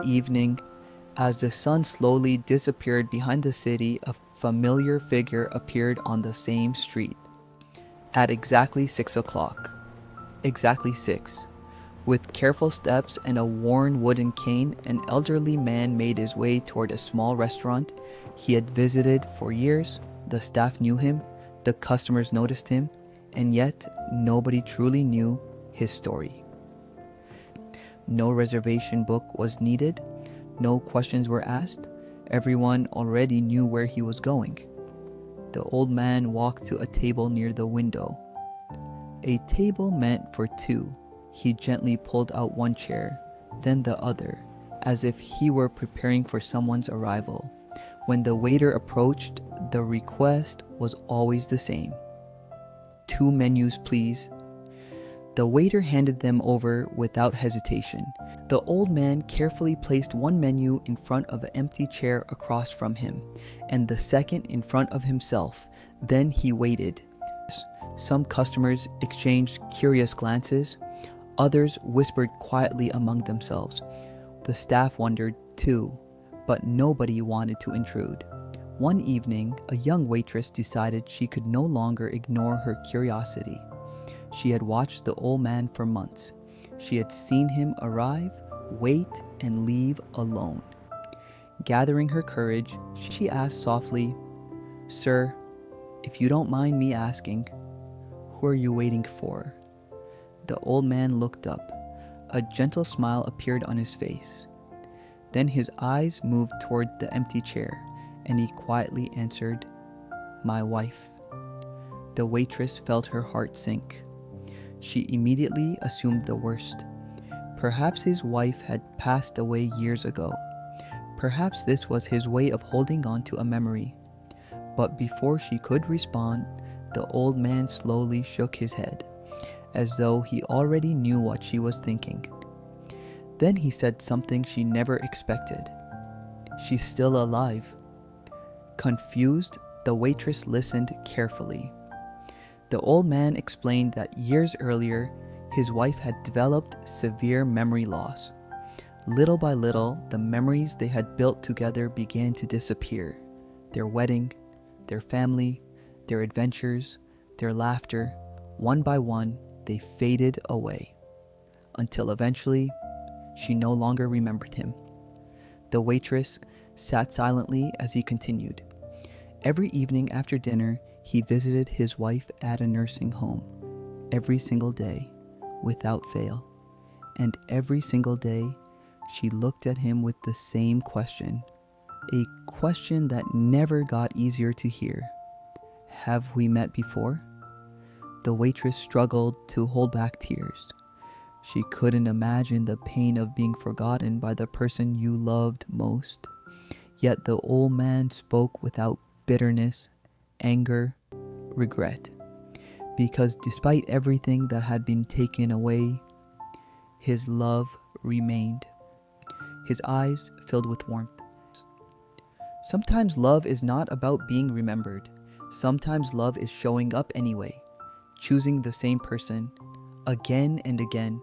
evening, as the sun slowly disappeared behind the city, a familiar figure appeared on the same street. At exactly 6 o'clock. Exactly 6. With careful steps and a worn wooden cane, an elderly man made his way toward a small restaurant he had visited for years. The staff knew him, the customers noticed him, and yet nobody truly knew his story. No reservation book was needed, no questions were asked, everyone already knew where he was going. The old man walked to a table near the window. A table meant for two. He gently pulled out one chair, then the other, as if he were preparing for someone's arrival. When the waiter approached, the request was always the same. 2 menus, please. The waiter handed them over without hesitation. The old man carefully placed one menu in front of an empty chair across from him, and the second in front of himself. Then he waited. Some customers exchanged curious glances. Others whispered quietly among themselves. The staff wondered too, but nobody wanted to intrude. One evening, a young waitress decided she could no longer ignore her curiosity. She had watched the old man for months. She had seen him arrive, wait, and leave alone. Gathering her courage, she asked softly, "Sir, if you don't mind me asking, who are you waiting for?" The old man looked up. A gentle smile appeared on his face. Then his eyes moved toward the empty chair, and he quietly answered, "My wife." The waitress felt her heart sink. She immediately assumed the worst. Perhaps his wife had passed away years ago. Perhaps this was his way of holding on to a memory. But before she could respond, the old man slowly shook his head, as though he already knew what she was thinking. Then he said something she never expected. "She's still alive." Confused, the waitress listened carefully. The old man explained that years earlier, his wife had developed severe memory loss. Little by little, the memories they had built together began to disappear. Their wedding, their family, their adventures, their laughter, one by one, they faded away, until eventually, she no longer remembered him. The waitress sat silently as he continued. Every evening after dinner, he visited his wife at a nursing home. Every single day, without fail. And every single day, she looked at him with the same question. A question that never got easier to hear. "Have we met before?" The waitress struggled to hold back tears. She couldn't imagine the pain of being forgotten by the person you loved most. Yet the old man spoke without bitterness, anger, regret. Because despite everything that had been taken away, his love remained. His eyes filled with warmth. Sometimes love is not about being remembered. Sometimes love is showing up anyway, choosing the same person again and again.